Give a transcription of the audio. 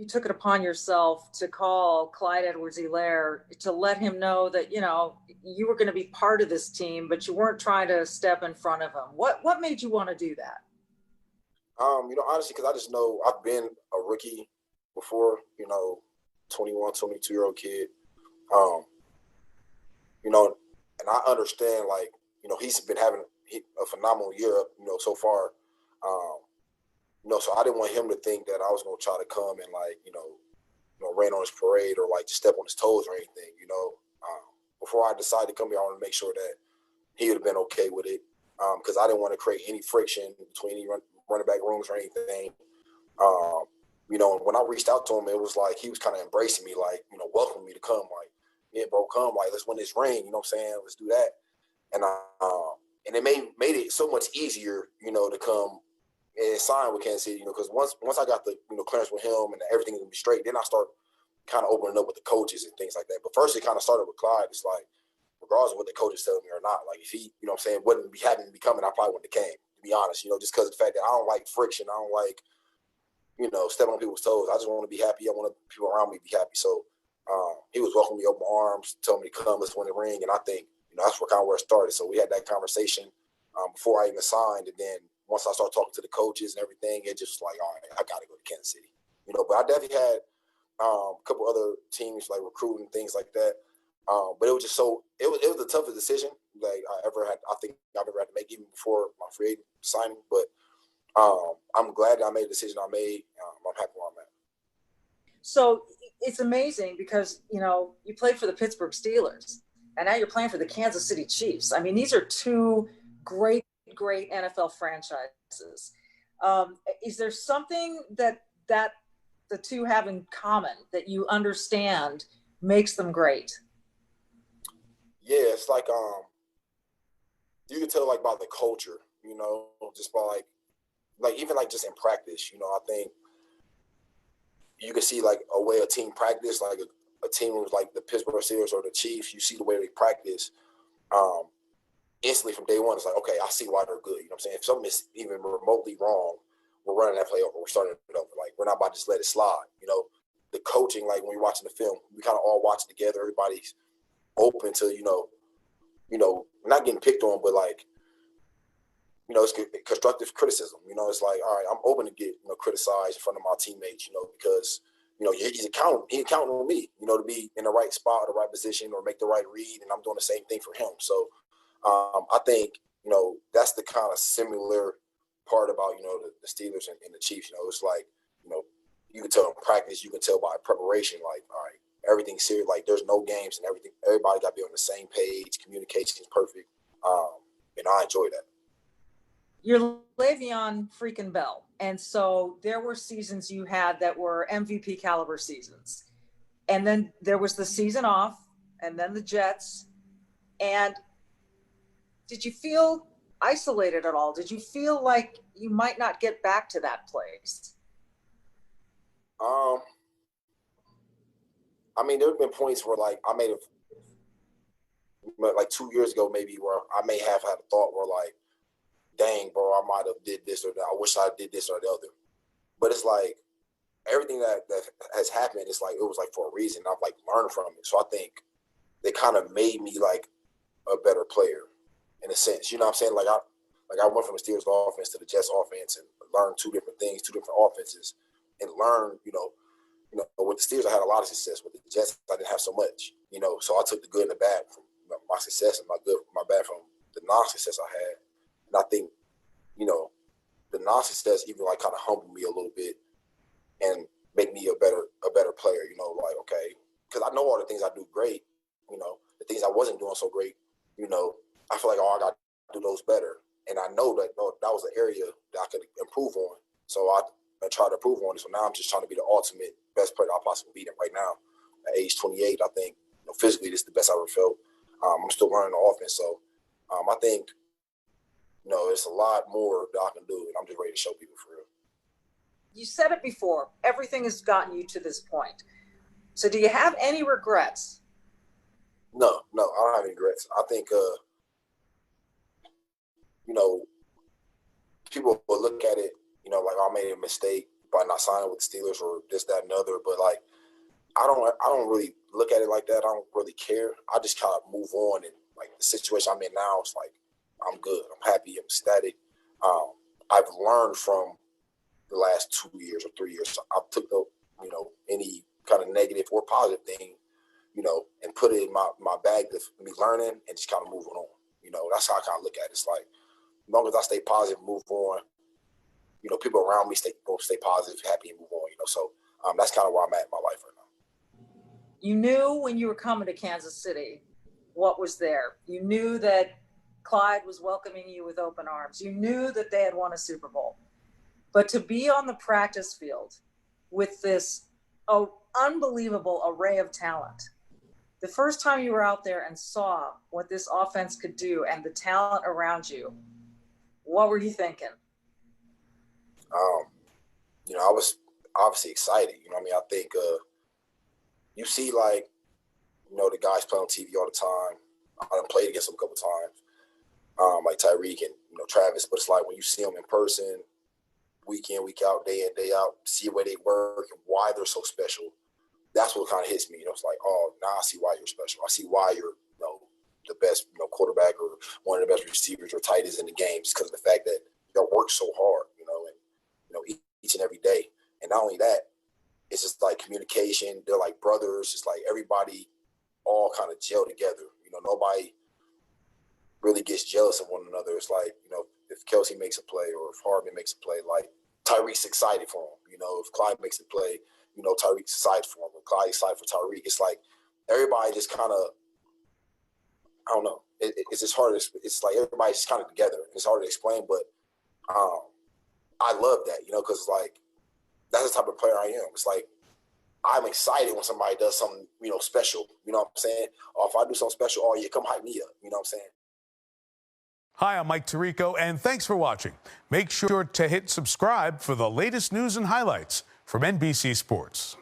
you took it upon yourself to call Clyde Edwards-Helaire to let him know that, you know, you were going to be part of this team, but you weren't trying to step in front of him. What made you want to do that? You know, honestly, because I just know I've been a rookie before, you know, 21, 22-year-old kid. You know, and I understand, like, you know, he's been having a phenomenal year, you know, so far. You know, so I didn't want him to think that I was going to try to come and, like, you know, rain on his parade or, like, just step on his toes or anything, you know. Before I decided to come here, I wanted to make sure that he would have been okay with it, because I didn't want to create any friction between any running back rooms or anything. You know, when I reached out to him, it was like he was kind of embracing me, like, you know, welcoming me to come, like, yeah, bro, come, like, let's win this ring, you know what I'm saying? Let's do that. And it made it so much easier, you know, to come and sign with Kansas City, you know, because once I got the, you know, clearance with him and everything would be straight, then I start kind of opening up with the coaches and things like that. But first, it kind of started with Clyde. It's like, regardless of what the coaches tell me or not, like, if he, you know what I'm saying, wouldn't be having to be coming, I probably wouldn't have came, to be honest, you know, just because of the fact that I don't like friction. I don't like, you know, stepping on people's toes. I just want to be happy. I want people around me to be happy. So he was welcoming me open arms, telling me to come, let's win the ring. And I think, you know, that's where it started. So we had that conversation before I even signed. And then once I started talking to the coaches and everything, it just like, all right, I got to go to Kansas City. You know, but I definitely had a couple other teams like recruiting, things like that. But it was just so, it was the toughest decision like I think I've ever had to make, even before my free agent signing. But I'm glad that I made the decision I made. I'm happy where I'm at. So it's amazing because, you know, you played for the Pittsburgh Steelers and now you're playing for the Kansas City Chiefs. I mean, these are two great NFL franchises. Is there something that the two have in common that you understand makes them great? Yeah, it's like you can tell, like, by the culture, you know, just by like even like just in practice, you know. I think you can see like a way a team practice, like a team was like the Pittsburgh Steelers or the Chiefs. You see the way they practice. Instantly from day one, it's like, okay, I see why they're good. You know what I'm saying? If something is even remotely wrong, we're running that play over. We're starting it over. Like, we're not about to just let it slide. You know, the coaching, like when you're watching the film, we kind of all watch it together. Everybody's open to, you know, not getting picked on, but like, you know, it's constructive criticism. You know, it's like, all right, I'm open to get, you know, criticized in front of my teammates, you know, because, you know, he's counting on me, you know, to be in the right spot or the right position or make the right read, and I'm doing the same thing for him. So I think, you know, that's the kind of similar part about, you know, the Steelers and the Chiefs. You know, it's like, you know, you can tell in practice, you can tell by preparation, like, all right, everything's serious. Like, there's no games and everything. Everybody got to be on the same page. Communication is perfect. And I enjoy that. You're Le'Veon freaking Bell. And so there were seasons you had that were MVP caliber seasons. And then there was the season off and then the Jets. And did you feel isolated at all? Did you feel like you might not get back to that place? I mean, there have been points where, like, I may have, like 2 years ago, maybe, where I may have had a thought where, like, dang, bro, I might have did this or that. I wish I did this or the other. But it's like everything that has happened, it's like it was like for a reason. I've like learned from it. So I think they kind of made me like a better player in a sense. You know what I'm saying? Like I went from the Steelers offense to the Jets offense and learned two different things, two different offenses, and learned, you know, with the Steelers I had a lot of success. With the Jets I didn't have so much. You know, so I took the good and the bad from my success and my bad from the non-success I had. And I think, you know, the non-success even like kind of humbled me a little bit and make me a better player, you know, like, okay, because I know all the things I do great, you know, the things I wasn't doing so great, you know, I feel like, oh, I got to do those better. And I know that that was an area that I could improve on. So I tried to improve on it. So now I'm just trying to be the ultimate best player I possibly be right now. At age 28, I think, you know, physically this is the best I ever felt. I'm still learning the offense. So I think, you know, it's a lot more that I can do, and I'm just ready to show people for real. You said it before, everything has gotten you to this point. So do you have any regrets? No, I don't have any regrets. I think, you know, people will look at it, you know, like I made a mistake, by not signing with the Steelers or this, that, and the other. But like, I don't really look at it like that. I don't really care. I just kind of move on, and like the situation I'm in now, it's like I'm good. I'm happy. I'm ecstatic. I've learned from the last 2 years or 3 years. So I took the, any kind of negative or positive thing, and put it in my bag of me learning and just kind of moving on. That's how I kind of look at it. It's like, as long as I stay positive, move on, people around me stay positive, happy, and move on, So that's kind of where I'm at in my life right now. You knew when you were coming to Kansas City what was there. You knew that Clyde was welcoming you with open arms. You knew that they had won a Super Bowl. But to be on the practice field with this unbelievable array of talent, the first time you were out there and saw what this offense could do and the talent around you, what were you thinking? I was obviously excited. I think you see, like, the guys play on TV all the time. I done played against them a couple times, like Tyreek and, Travis. But it's like when you see them in person, week in, week out, day in, day out, see where they work and why they're so special. That's what kind of hits me. It's like, oh, now I see why you're special. I see why you're, the best, quarterback or one of the best receivers or tight ends in the game, just because of the fact that y'all work so hard, and each and every day. And not only that, it's just like communication. They're like brothers. It's like everybody all kind of gel together. Nobody really gets jealous of one another. It's like, if Kelsey makes a play or if Hardman makes a play, like Tyreek's excited for him. If Clyde makes a play, Tyreek's excited for him. Or Clyde's excited for Tyreek. It's like everybody just kind of, I don't know. It's just hard. It's like everybody's just kind of together. It's hard to explain, but I love that, because like that's the type of player I am. It's like I'm excited when somebody does something, special. You know what I'm saying? Or if I do something special, oh yeah, come hype me up. You know what I'm saying? Hi, I'm Mike Tirico, and thanks for watching. Make sure to hit subscribe for the latest news and highlights from NBC Sports.